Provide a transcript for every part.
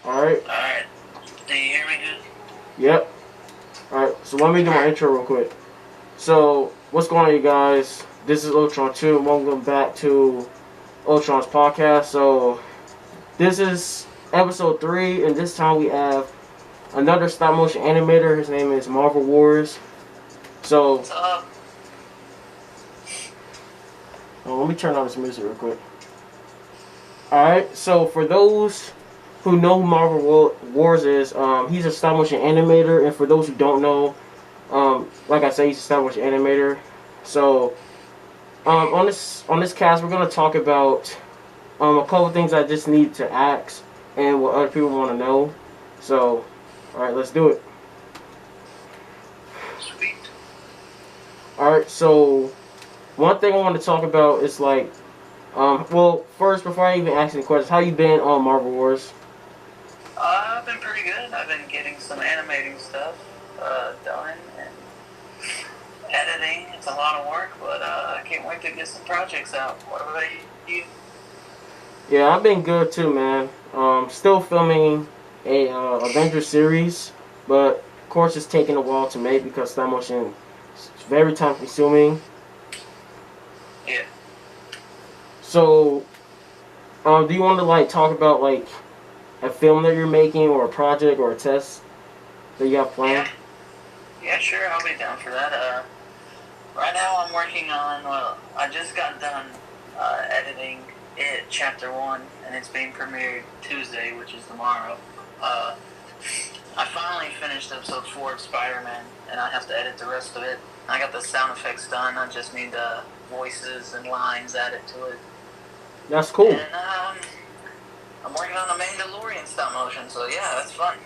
Alright? Alright. Do you hear me good? Yep. Alright, so let me do my intro real quick. So, what's going on, you guys? This is Ultron 2, and welcome back to Ultron's podcast. So, this is episode 3, and this time we have another stop motion animator. His name is Marvel Wars. So, What's up? let me turn on this music real quick. Alright, so for those who know who Marvel Wars is, he's a stop motion animator, and for those who don't know, like I said, he's a stop motion animator. So, on this cast, we're gonna talk about a couple things I just need to ask and what other people want to know. So, all right, let's do it. Sweet. All right, so one thing I want to talk about is like, well, first before I even ask any questions, how you been on Marvel Wars? I've been pretty good. I've been getting some animating stuff done and editing. It's a lot of work, but I can't wait to get some projects out. What about you? Yeah, I've been good too, man. Still filming a Avengers series, but of course it's taking a while to make because stop motion is very time consuming. Yeah. So, do you want to like talk about like a film that you're making or a project or a test that you have planned? Yeah, sure. I'll be down for that. Right now I'm working on, well, I just got done editing it, Chapter 1, and it's being premiered Tuesday, which is tomorrow. I finally finished episode 4 of Spider-Man, and I have to edit the rest of it. I got the sound effects done. I just need voices and lines added to it. That's cool. And I'm working on a Mandalorian stop motion, so yeah, that's fun.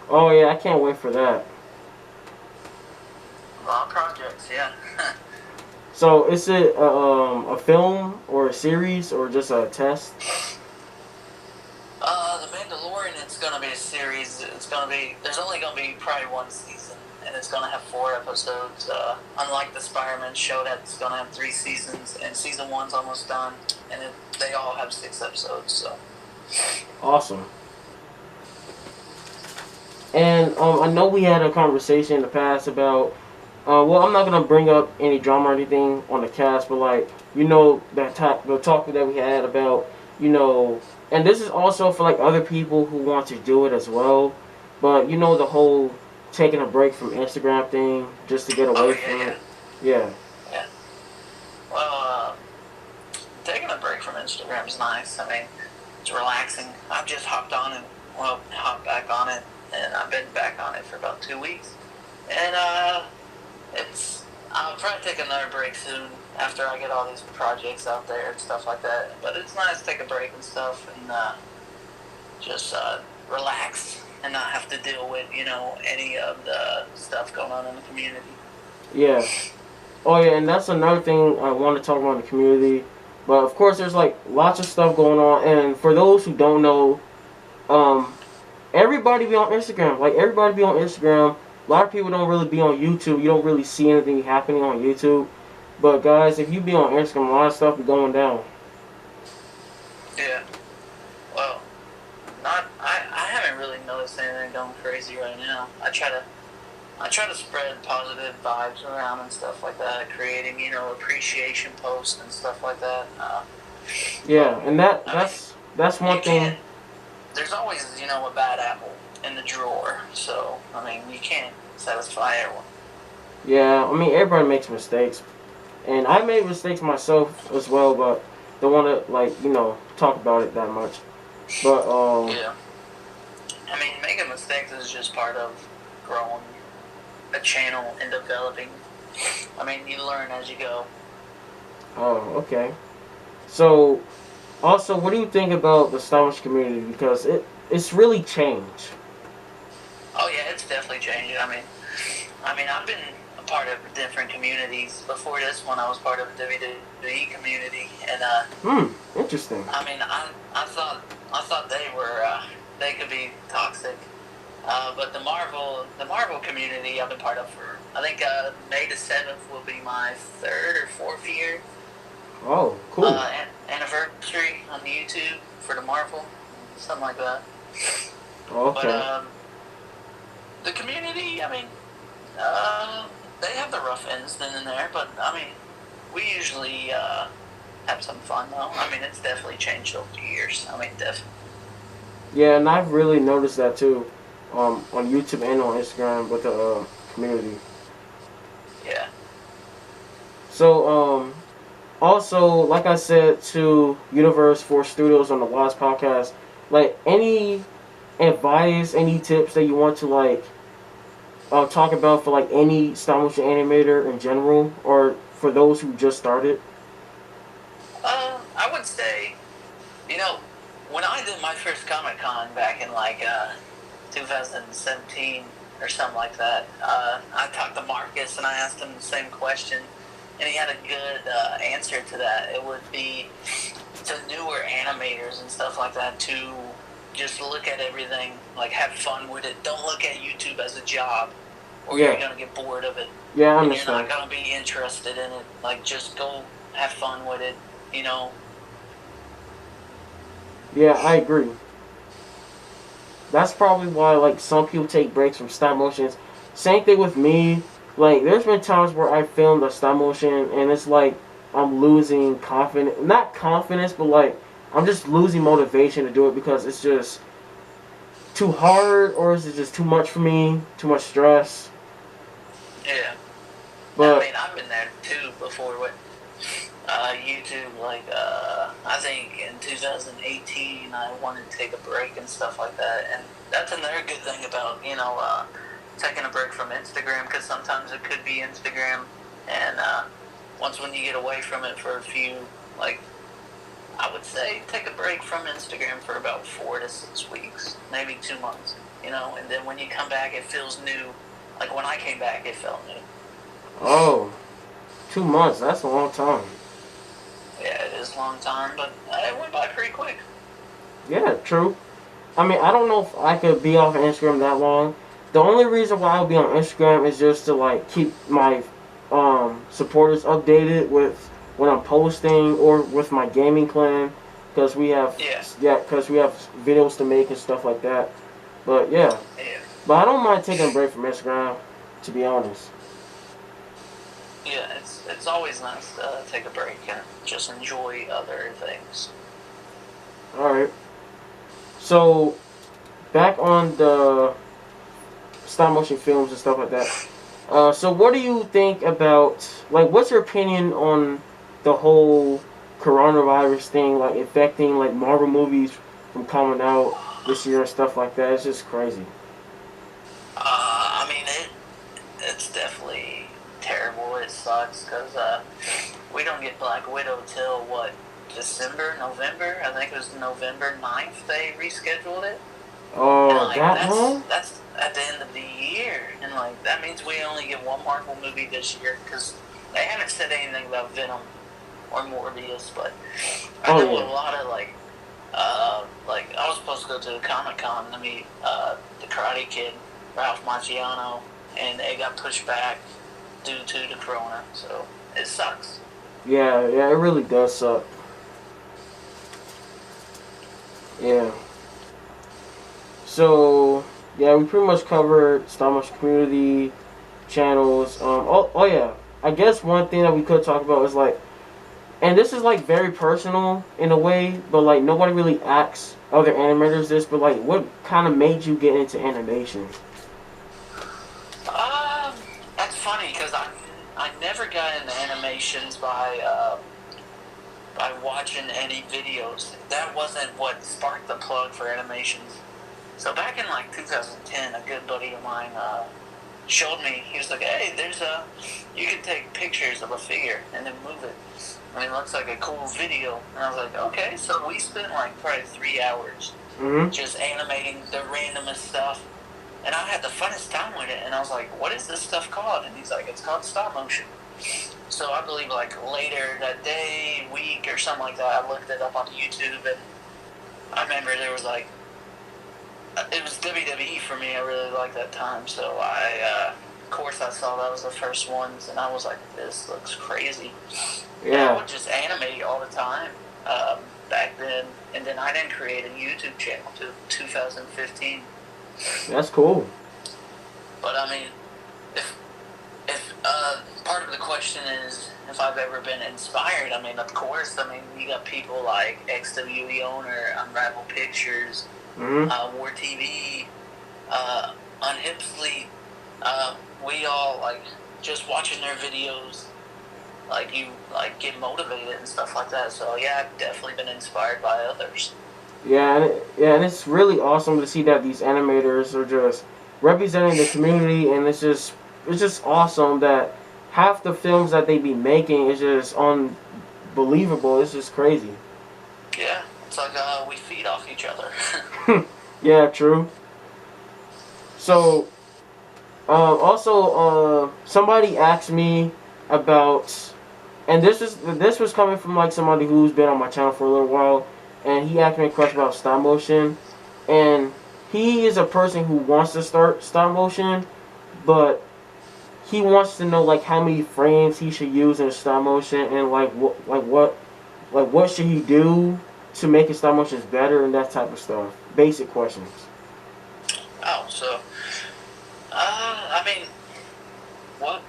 Oh yeah, I can't wait for that. A lot of projects, yeah. So is it a film or a series or just a test? The Mandalorian, it's gonna be a series. There's only gonna be probably one season, and it's gonna have 4 episodes. Unlike the Spider-Man show that's gonna have 3 seasons, and season 1's almost done, and they all have 6 episodes, so. Awesome. And I know we had a conversation in the past about, well, I'm not gonna bring up any drama or anything on the cast, but like, you know, the talk that we had about, you know, and this is also for like other people who want to do it as well, but you know the whole taking a break from Instagram thing just to get away from it. Yeah. Yeah. Well, taking a break from Instagram is nice. I mean, it's relaxing. I've just hopped back on it, and I've been back on it for about 2 weeks. And I'll probably take another break soon after I get all these projects out there and stuff like that. But it's nice to take a break and stuff and just relax and not have to deal with, you know, any of the stuff going on in the community. Yeah. Oh yeah, and that's another thing I want to talk about in the community. But of course, there's like lots of stuff going on, and for those who don't know, everybody be on Instagram. Like everybody be on Instagram. A lot of people don't really be on YouTube. You don't really see anything happening on YouTube. But guys, if you be on Instagram, a lot of stuff be going down. Yeah. Well, I haven't really noticed anything going crazy right now. I try to spread positive vibes around and stuff like that, creating, you know, appreciation posts and stuff like that. Yeah, and that's one thing. There's always, you know, a bad apple in the drawer, so I mean, you can't satisfy everyone. Yeah, I mean everybody makes mistakes, and I made mistakes myself as well, but don't want to like talk about it that much. But yeah, I mean, making mistakes is just part of growing a channel and developing. I mean, you learn as you go. Oh, okay. So, also, what do you think about the Star Wars community? Because it's really changed. Oh yeah, it's definitely changed. I mean, I've been a part of different communities. Before this one, I was part of a WWE community, and interesting. I mean, I thought they could be toxic. But the Marvel community I've been part of for, I think May the 7th will be my 3rd or 4th year. Oh, cool. Anniversary on YouTube for the Marvel, something like that. But Okay. the community, I mean, they have the rough ends then and there, but I mean, we usually have some fun though. I mean, it's definitely changed over the years. I mean, definitely. Yeah, and I've really noticed that too, on YouTube and on Instagram with the community. Yeah. So, also, like I said to Universe Force Studios on the last podcast, like any advice, any tips that you want to like talk about for like any stop motion animator in general, or for those who just started. I would say, you know, when I did my first Comic Con back in like 2017 or something like that, I talked to Marcus and I asked him the same question, and he had a good answer to that. It would be to newer animators and stuff like that to just look at everything, like have fun with it. Don't look at YouTube as a job, or Yeah. you're gonna get bored of it, Yeah, I and you're not understand. gonna be interested in it. Like just go have fun with it, you know. Yeah, I agree. That's probably why like some people take breaks from stop motions. Same thing with me. Like there's been times where I filmed a stop motion and it's like I'm losing confidence, not confidence, but like I'm just losing motivation to do it because it's just too hard, or is it just too much for me, too much stress. Yeah. I But mean, I've been there too before with YouTube. Like, I think in 2018, I wanted to take a break and stuff like that. And that's another good thing about, taking a break from Instagram, because sometimes it could be Instagram. And once when you get away from it for a few, like, I would say take a break from Instagram for about 4 to 6 weeks, maybe 2 months, and then when you come back, it feels new. Like when I came back, it felt new. oh, 2 months, that's a long time. Yeah, it is a long time, but it went by pretty quick. Yeah, true. I mean, I don't know if I could be off Instagram that long. The only reason why I'll be on Instagram is just to like keep my supporters updated with what I'm posting or with my gaming plan, because we have Yeah. because we have videos to make and stuff like that. But yeah, Yeah. but I don't mind taking a break from Instagram, to be honest. Yeah, it's always nice to take a break and just enjoy other things. All right. So back on the stop motion films and stuff like that. So what do you think about, like, what's your opinion on the whole coronavirus thing, like affecting like Marvel movies from coming out this year and stuff like that? It's just crazy. I mean, it's definitely terrible. It sucks because we don't get Black Widow till what, December, November? I think it was November 9th they rescheduled it. And Oh, like that long? that's at the end of the year, and like that means we only get one Marvel movie this year because they haven't said anything about Venom or Morbius. But I Oh know yeah. a lot of like I was supposed to go to a Comic Con to meet the Karate Kid, Ralph Macchiano, and it got pushed back due to the Corona. So it sucks. Yeah, yeah, it really does suck. Yeah. So yeah, we pretty much covered stop motion community channels. Oh yeah. I guess one thing that we could talk about is like, and this is like very personal in a way, but like nobody really asks other animators this, but like what kind of made you get into animation? Um, that's funny because I never got into animations by watching any videos. That wasn't what sparked the plug for animations. So back in like 2010, a good buddy of mine showed me. He was like, "Hey, you can take pictures of a figure and then move it. I mean, it looks like a cool video." And I was like, "Okay." So we spent like probably 3 hours Mm-hmm. just animating the randomest stuff. And I had the funnest time with it. And I was like, "What is this stuff called?" And he's like, "It's called stop motion." So I believe like later that day, week, or something like that, I looked it up on YouTube, and I remember there was like, it was WWE for me. I really liked that time. So of course, I saw that was the first ones, and I was like, "This looks crazy." And I Yeah. would just animate all the time back then. And then I didn't create a YouTube channel until 2015. That's cool. But I mean, if part of the question is if I've ever been inspired, I mean, of course. I mean, you got people like XWE Owner, Unravel Pictures, War TV, Unhipsley. We all like just watching their videos. Like you like get motivated and stuff like that. So yeah, I've definitely been inspired by others. Yeah, and it's really awesome to see that these animators are just representing the community, and it's just awesome that half the films that they be making is just unbelievable. It's just crazy. Yeah, it's like we feed off each other. Yeah, true. So, somebody asked me about, and this was coming from like somebody who's been on my channel for a little while, and he asked me a question about stop motion, and he is a person who wants to start stop motion, but he wants to know like how many frames he should use in stop motion, and what should he do to make his stop motions better and that type of stuff. Basic questions. Oh, so I mean, what?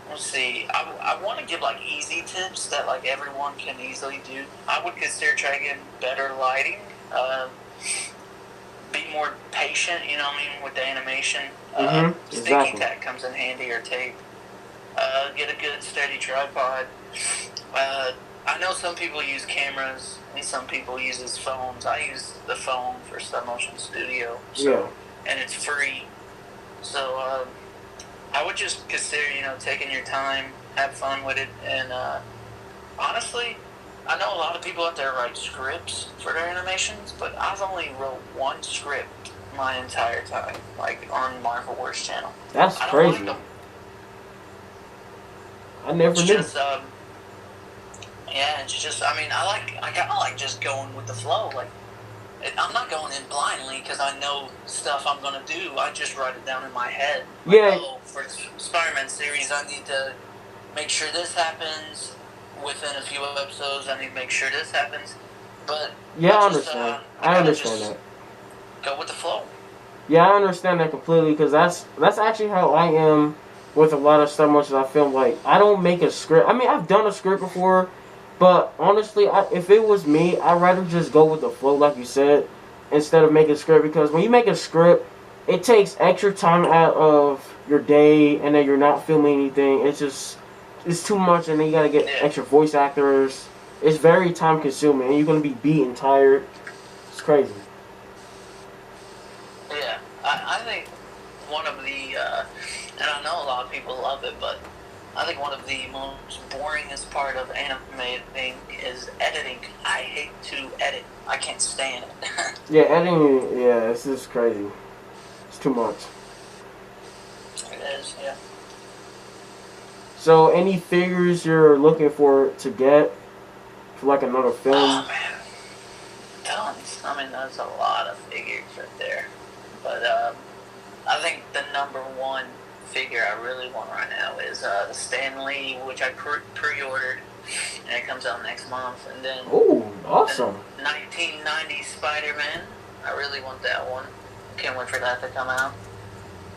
Let's see. I want to give like easy tips that like everyone can easily do. I would consider trying to get better lighting. Be more patient. You know what I mean with the animation. Sticky tack comes in handy, or tape. Get a good steady tripod. I know some people use cameras and some people use phones. I use the phone for Stop Motion Studio. So, yeah. And it's free. So I would just consider, taking your time, have fun with it, and honestly, I know a lot of people out there write scripts for their animations, but I've only wrote one script my entire time, like on Marvel Wars channel. That's crazy. I never knew. Yeah, it's just, I mean, I kind of like just going with the flow. Like, I'm not going in blindly because I know stuff I'm going to do. I just write it down in my head. Like, yeah. Oh, for Spider-Man series, I need to make sure this happens. Within a few episodes, I need to make sure this happens. But yeah, I understand. I understand that. Go with the flow. Yeah, I understand that completely because that's actually how I am with a lot of stuff. Much as I film, like I don't make a script. I mean, I've done a script before, but honestly, if it was me, I'd rather just go with the flow, like you said, instead of making a script. Because when you make a script, it takes extra time out of your day, and then you're not filming anything. It's too much, and then you gotta get extra voice actors. It's very time consuming, and you're gonna be beat and tired. It's crazy. Yeah, I think one of the, and I know a lot of people love it, but I think one of the most boringest part of animating is editing. I hate to edit. I can't stand it. Yeah, editing. Yeah, it's just crazy. It's too much. It is, yeah. So, any figures you're looking for to get for like another film? Oh man, tons. I mean, that's a lot of figures right there. But I think the number one figure I really want right now is the Stan Lee, which I pre-ordered, and it comes out next month. And then awesome. 1990 Spider-Man. I really want that one. Can't wait for that to come out.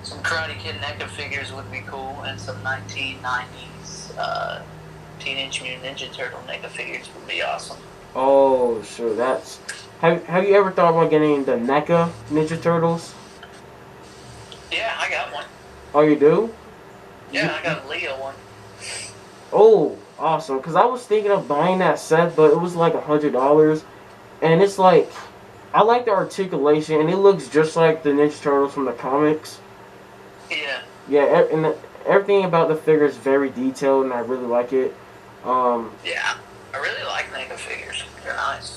Some Karate Kid NECA figures would be cool, and some 1990s Teenage Mutant Ninja Turtle NECA figures would be awesome. Oh, sure. That's. Have you ever thought about getting the NECA Ninja Turtles? Yeah, I got one. Oh, you do? Yeah, I got a Leo one. Oh, awesome. Because I was thinking of buying that set, but it was like $100. And it's like, I like the articulation, and it looks just like the Ninja Turtles from the comics. Yeah. Yeah, and everything about the figure is very detailed, and I really like it. Yeah, I really like NECA figures. They're nice.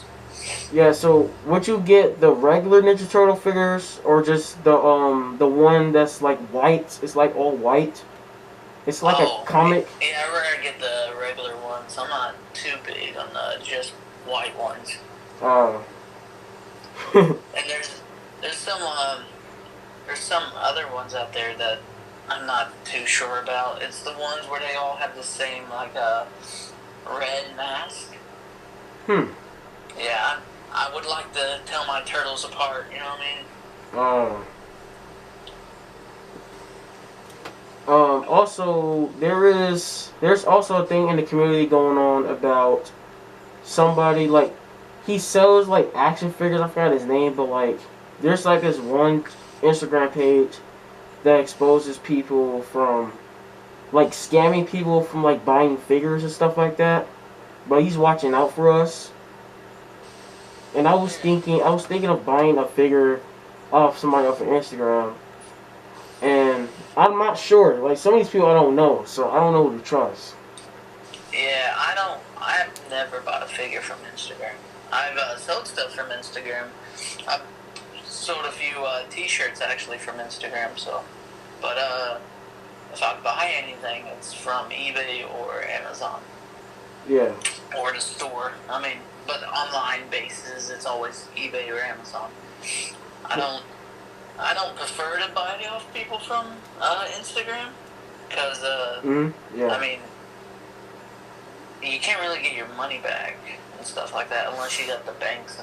Yeah, so would you get the regular Ninja Turtle figures, or just the one that's like white? It's like all white. It's like a comic. Yeah, I'd rather get the regular ones. I'm not too big on the just white ones. And there's some other ones out there that I'm not too sure about. It's the ones where they all have the same like red mask. Yeah, I would like to tell my turtles apart. You know what I mean? Also, there's also a thing in the community going on about somebody like he sells like action figures. I forgot his name, but like there's like this one Instagram page that exposes people from like scamming people from like buying figures and stuff like that. But he's watching out for us. And I was thinking of buying a figure off somebody off of Instagram, and I'm not sure. Like some of these people I don't know, so I don't know who to trust. Yeah, I've never bought a figure from Instagram. I've sold stuff from Instagram. I've sold a few T-shirts actually from Instagram. So, but if I buy anything, it's from eBay or Amazon. Yeah. Or the store. I mean, but online basis, it's always eBay or Amazon. I don't prefer to buy it off people from Instagram because Yeah. I mean, you can't really get your money back and stuff like that unless you got the banks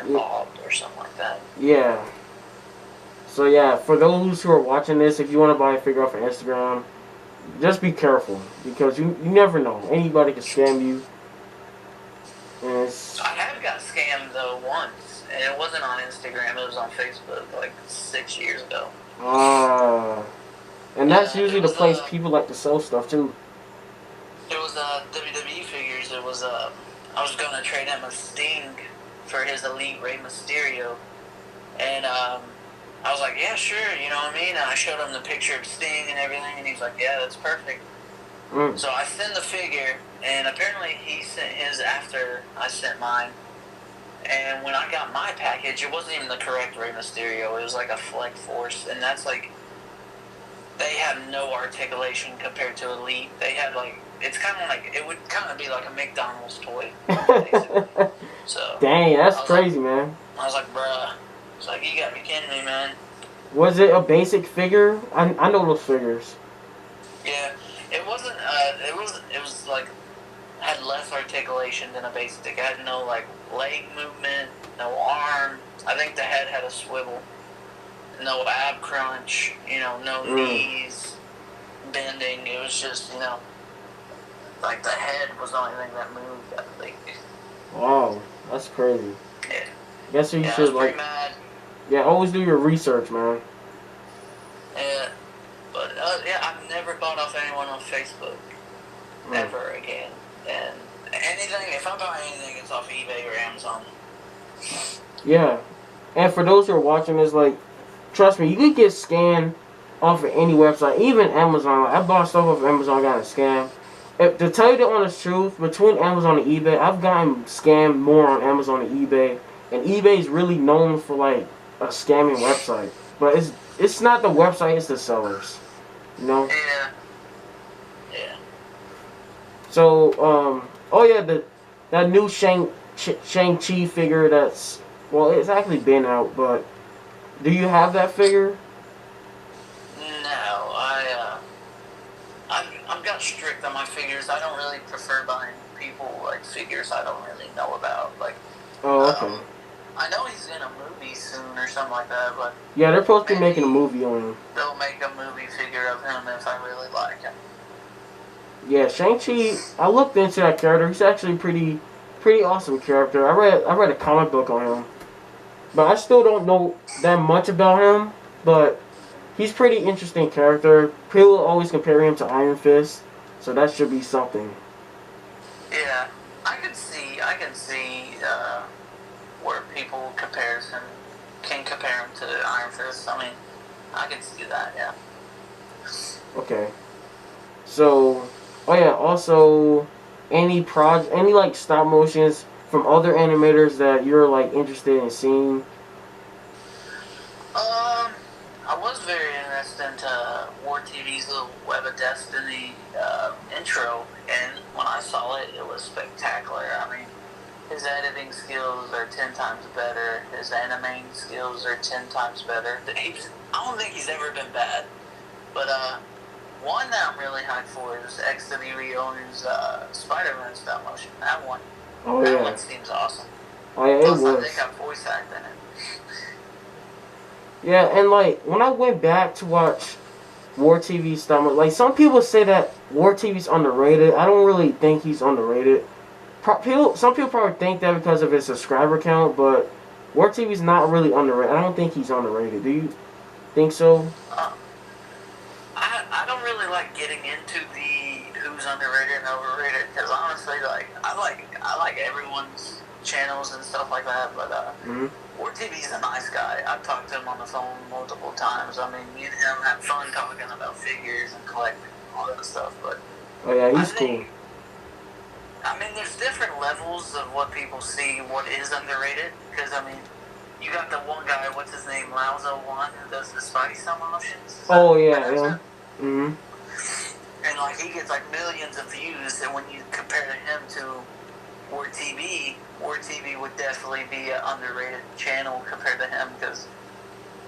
involved or something like that. Yeah. So yeah, for those who are watching this, if you want to buy a figure off of Instagram, just be careful because you never know. Anybody can scam you. And I have got scammed though once, and it wasn't on Instagram. It was on Facebook like 6 years ago. And that's usually the was, place people like to sell stuff too. It was WWE figures. It was I was going to trade him a Sting for his Elite Rey Mysterio, and I was like, yeah, sure, you know what I mean? And I showed him the picture of Sting and everything, and he's like, yeah, that's perfect. So I sent the figure, and apparently he sent his after I sent mine. And when I got my package, it wasn't even the correct Rey Mysterio. It was like a Fleck Force, and that's like, they have no articulation compared to Elite. They had like, it's kind of like, it would kind of be like a McDonald's toy, basically. So dang, that's crazy, man. I was like, bruh. It's like, you got me kidding me, man. Was it a basic figure? I know those figures. Yeah, it wasn't. It was like had less articulation than a basic. It had no like leg movement, no arm. I think the head had a swivel, no ab crunch. You know, no knees bending. It was just like the head was the only thing that moved. I think. Wow, that's crazy. Yeah. Guess you I should was pretty mad. Yeah, always do your research, man. Yeah, but yeah, I've never bought off anyone on Facebook ever again. And anything, if I buy anything, it's off eBay or Amazon. Yeah, and for those who are watching this, like, trust me, you can get scammed off of any website, even Amazon. Like, I bought stuff off of Amazon, got a scam. To tell you the honest truth, between Amazon and eBay, I've gotten scammed more on Amazon and eBay. And eBay is really known for like a scamming website, but it's not the website, it's the sellers, you know. Yeah. Yeah. So oh yeah, that new Shang-Chi figure that's it's actually been out, but do you have that figure? No, I've got strict on my figures. I don't really prefer buying people like figures I don't really know about. Like, oh, okay. I know he's in a movie soon or something like that, but yeah, they're supposed to be making a movie on him. They'll make a movie figure of him if I really like him. Yeah, Shang-Chi. I looked into that character. He's actually pretty awesome character. I read a comic book on him, but I still don't know that much about him. But he's pretty interesting character. People always compare him to Iron Fist, so that should be something. Yeah, I can see where people can compare him to Iron Fist. I mean, I can see that. Yeah. Okay. So, oh yeah. Also, any like stop motions from other animators that you're like interested in seeing? I was very interested into War TV's little Web of Destiny intro, and when I saw it, it was spectacular. I mean, his editing skills are 10 times better. His animating skills are 10 times better. I don't think he's ever been bad. But one that I'm really hyped for is XWEO's Spider-Man stop motion. That one. Oh, that one seems awesome. Oh yeah, Plus, it was. I think I voice acted in it. Yeah, and like when I went back to watch War TV stop. Like some people say that War TV's underrated. I don't really think he's underrated. Some people probably think that because of his subscriber count, but War TV's not really underrated. I don't think he's underrated. Do you think so? I don't really like getting into the who's underrated and overrated because honestly, like I like everyone's channels and stuff like that. But War TV's a nice guy. I've talked to him on the phone multiple times. I mean, me and him have fun talking about figures and collecting and all that stuff. But oh yeah, he's cool. I mean, there's different levels of what people see what is underrated. Because, I mean, you got the one guy, what's his name, Lauzo1, who does the Spidey Stopmotions. Oh, yeah. Mm-hmm. And, like, he gets, like, millions of views. And when you compare him to War TV would definitely be an underrated channel compared to him. Because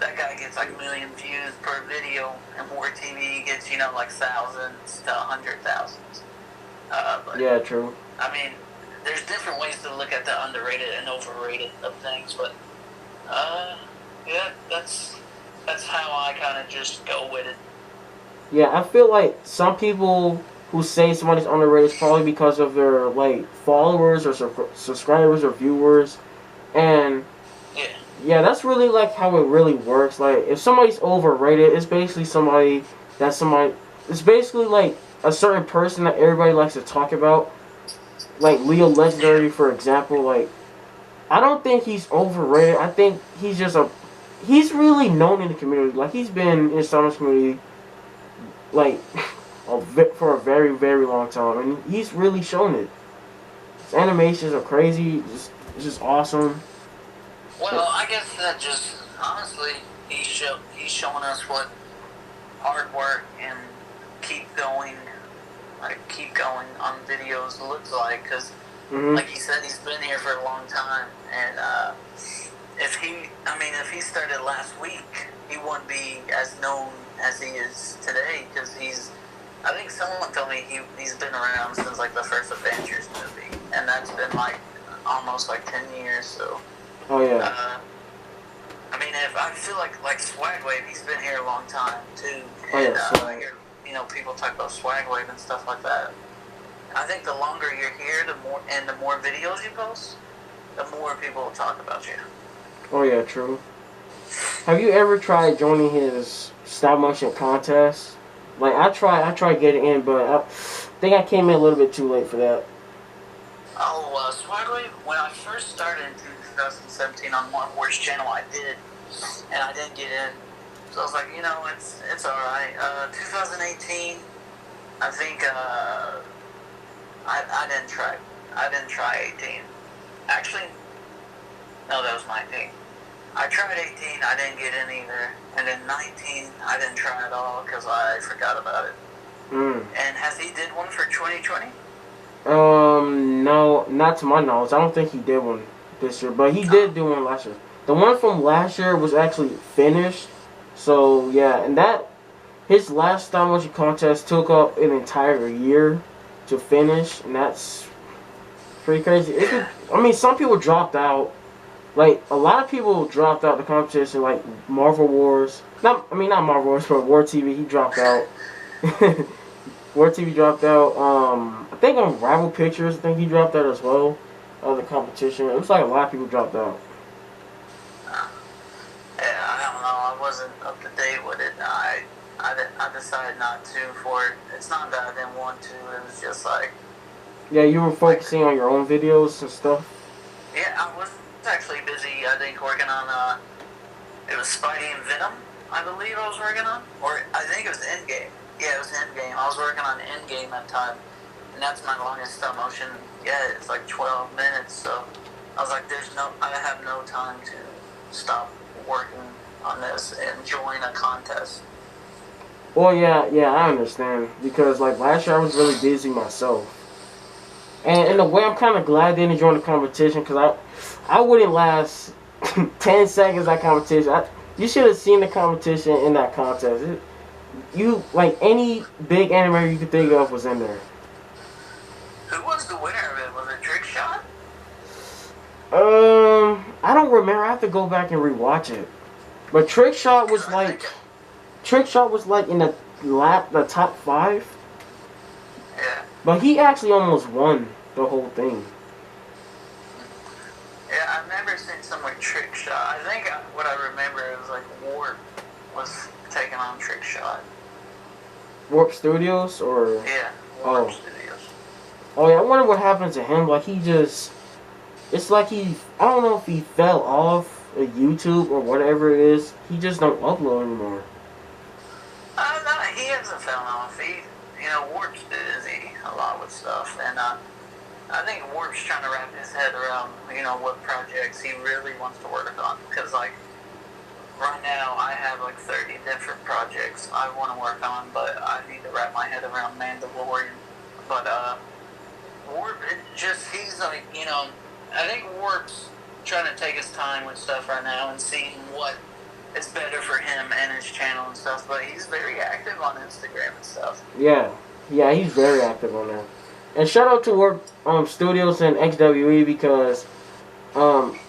that guy gets, like, a million views per video. And War TV gets, you know, like, thousands to 100,000. But, yeah, true. I mean, there's different ways to look at the underrated and overrated of things, but yeah, that's how I kind of just go with it. Yeah, I feel like some people who say somebody's underrated is probably because of their like followers or subscribers or viewers, and yeah, that's really like how it really works. Like if somebody's overrated, it's basically it's basically like a certain person that everybody likes to talk about. Like Leo Legendary, for example, like I don't think he's overrated. I think he's he's really known in the community. Like he's been in the Star Wars community like for a very, very long time, and he's really shown it. His animations are crazy. It's just awesome. Well, I guess that just honestly, he's showing us what hard work and keep going on videos looks like, because like he said, he's been here for a long time, and if he started last week, he wouldn't be as known as he is today, because I think someone told me he's been around since like the first Avengers movie, and that's been like almost like 10 years, so. Oh yeah. I mean, if I feel like Swagwave, he's been here a long time too, oh and yeah. I hear people talk about Swagwave and stuff like that. I think the longer you're here, the more videos you post, the more people will talk about you. Oh yeah, true. Have you ever tried joining his stop motion contest? Like I tried getting in, but I think I came in a little bit too late for that. Oh, Swagwave, when I first started in 2017 on One Horse channel, I did, and I didn't get in. So I was like, it's alright. 2018, I think, I didn't try. I didn't try 18. Actually, no, that was 19. I tried 18, I didn't get in either. And then 19, I didn't try at all because I forgot about it. And has he did one for 2020? No, not to my knowledge. I don't think he did one this year, but he did do one last year. The one from last year was actually finished. So yeah, and his last stop motion contest took up an entire year to finish, and that's pretty crazy. I mean, some people dropped out. Like a lot of people dropped out the competition, like Marvel Wars. Not Marvel Wars, but War TV. He dropped out. War TV dropped out. I think on Rival Pictures, I think he dropped out as well. The competition. It looks like a lot of people dropped out. Yeah, I don't know. I wasn't up to date with it. I decided not to for it. It's not that I didn't want to. It was just like. Yeah, you were focusing on your own videos and stuff. Yeah, I was actually busy. I think working on it was Spidey and Venom. I believe I was working on, or I think it was Endgame. Yeah, it was Endgame. I was working on Endgame at the time, and that's my longest stop motion. Yeah, it's like 12 minutes. So I was like, I have no time to stop working on this and join a contest. Well, yeah, I understand, because like last year I was really busy myself, and in a way I'm kind of glad I didn't join the competition, because I wouldn't last 10 seconds that competition. You should have seen the competition in that contest. Like any big animator you could think of was in there. Who was the winner of it? Was it Trick Shot? I don't remember. I have to go back and rewatch it. But Trick Shot was like in the the top 5. Yeah. But he actually almost won the whole thing. Yeah, I've never seen someone trick shot. I think what I remember is like Warp was taking on trick shot. Warp Studios or Yeah, Warp Studios. Oh yeah, I wonder what happened to him. Like he just, it's like I don't know if he fell off of YouTube or whatever it is. He just don't upload anymore. No, he hasn't fallen off. Warp's busy a lot with stuff, and I think Warp's trying to wrap his head around, what projects he really wants to work on. Because, like, right now I have, like, 30 different projects I want to work on, but I need to wrap my head around Mandalorian. But, Warp, he's like, I think Warp's trying to take his time with stuff right now and seeing what is better for him and his channel and stuff, but he's very active on Instagram and stuff. Yeah, he's very active on there. And shout out to Warp Studios and XWE because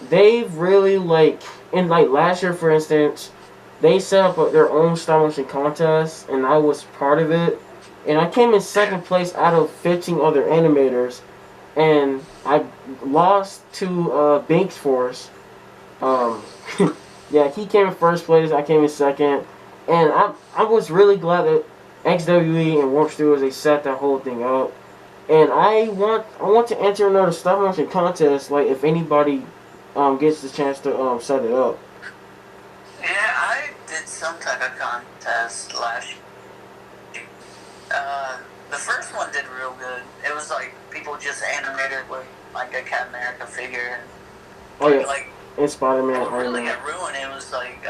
they've really last year, for instance, they set up their own stop motion contest, and I was part of it. And I came in second place out of 15 other animators, and I lost to Binks Force. Yeah, he came in first place. I came in second, and I was really glad that XWE and Warp Studios, they set that whole thing up. And I want to enter another stop motion contest. Like if anybody gets the chance to set it up. Yeah, I did some type of contest last year. The first one did real good. It was like people just animated with like a Captain America figure. Oh yeah. Like, and Spider-Man. what really got ruined, it was like,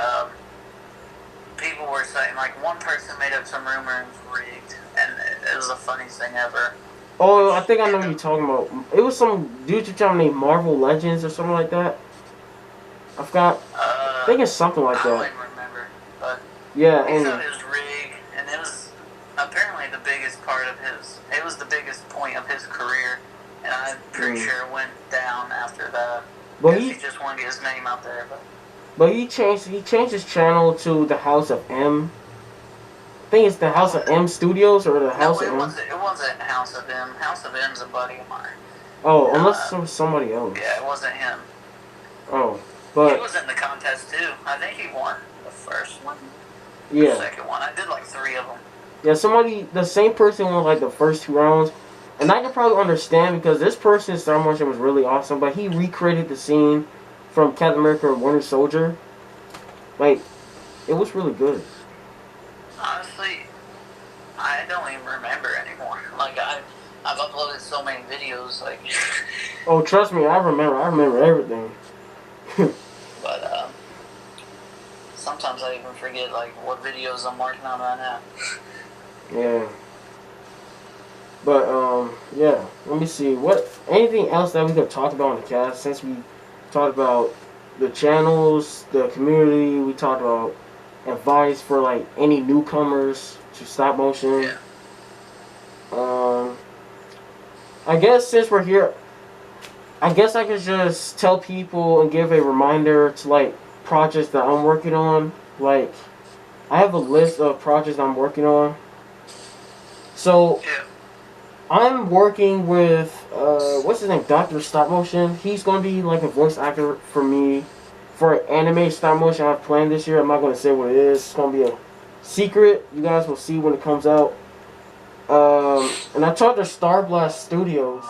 people were saying, like, one person made up some rumor and was rigged, and it was the funniest thing ever. Oh, I think I know what you're talking about. It was some YouTube channel named Marvel Legends or something like that. I forgot. I think it's something like that. I don't even remember, but yeah, he and thought it was rigged, and it was apparently the biggest part of it was the biggest point of his career, and I'm pretty sure it went down after that. But he just wanted to get his name out there, but he changed his channel to the House of M. I think it's the House of M Studios or the House of M. It wasn't House of M. House of M's a buddy of mine. Oh, unless it was somebody else. Yeah, it wasn't him. Oh, but he was in the contest too. I think he won the first one. Yeah. The second one. I did like 3 of them. Yeah, the same person won like the first 2 rounds. And I can probably understand because this person's stop motion was really awesome, but he recreated the scene from Captain America Winter Soldier. Like, it was really good. Honestly, I don't even remember anymore. Like, I've uploaded so many videos, like... Oh, trust me, I remember everything. But, sometimes I even forget, like, what videos I'm working on right now. Yeah. But, yeah. Let me see. Anything else that we could talk about on the cast? Since we talked about the channels, the community, we talked about advice for, like, any newcomers to stop motion. Yeah. I guess since we're here, I guess I could just tell people and give a reminder to, like, projects that I'm working on. Like, I have a list of projects I'm working on. So... Yeah. I'm working with, what's his name, Dr. Stop Motion. He's going to be like a voice actor for me for anime stop motion I've planned this year. I'm not going to say what it is. It's going to be a secret. You guys will see when it comes out. And I talked to Star Blast Studios.